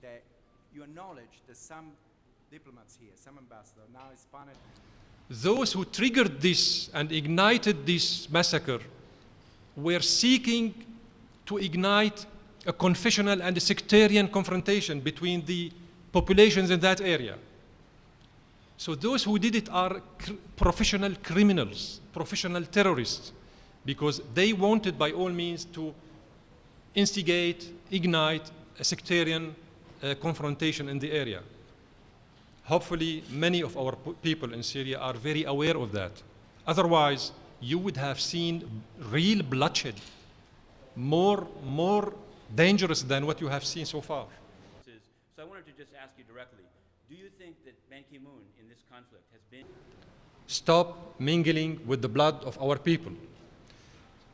that you acknowledge that some diplomats here, some ambassadors, now is funded. Those who triggered this and ignited this massacre were seeking to ignite a confessional and a sectarian confrontation between the populations in that area. So those who did it are professional criminals, professional terrorists, because they wanted by all means to instigate, ignite a sectarian confrontation in the area. Hopefully, many of our people in Syria are very aware of that. Otherwise, you would have seen real bloodshed, more dangerous than what you have seen so far. So I wanted to just ask you directly, do you think that Ban Ki-moon in this conflict has been... Stop mingling with the blood of our people.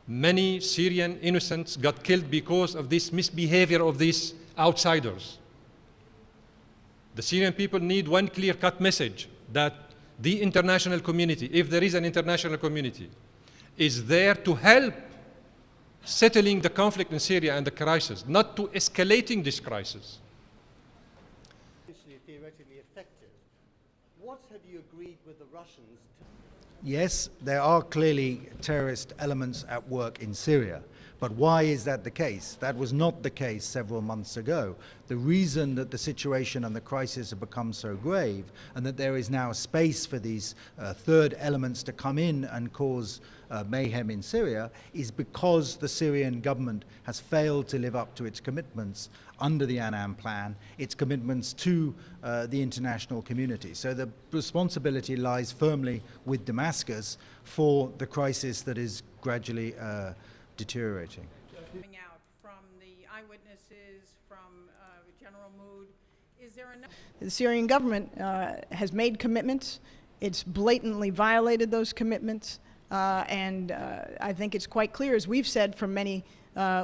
Many Syrian innocents got killed because of this misbehavior of these outsiders. The Syrian people need one clear-cut message that the international community, if there is an international community, is there to help settling the conflict in Syria and the crisis, not to escalating this crisis. Theoretically effective. What have you agreed with the Russians? Yes, there are clearly terrorist elements at work in Syria. But why is that the case? That was not the case several months ago. The reason that the situation and the crisis have become so grave and that there is now space for these third elements to come in and cause mayhem in Syria is because the Syrian government has failed to live up to its commitments under the Annan plan, its commitments to the international community. So the responsibility lies firmly with Damascus for the crisis that is gradually deteriorating. Coming out from the eyewitnesses, from general mood, is there enough? The Syrian government has made commitments. It's blatantly violated those commitments, and I think it's quite clear, as we've said for many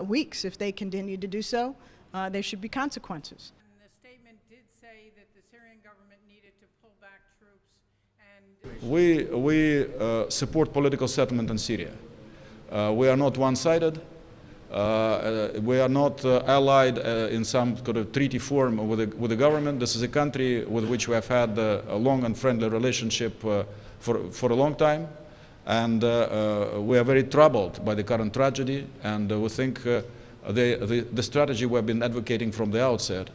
weeks, if they continue to do so, there should be consequences. And the statement did say that the Syrian government needed to pull back troops and... We support political settlement in Syria. We are not one-sided. We are not allied in some kind of treaty form with the government. This is a country with which we have had a long and friendly relationship for a long time. And we are very troubled by the current tragedy. And we think the strategy we have been advocating from the outset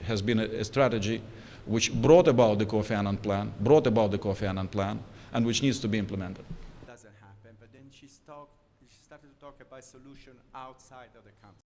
has been a strategy which brought about the Kofi Annan plan, and which needs to be implemented. Doesn't happen, but then she started to talk about solution outside of the country.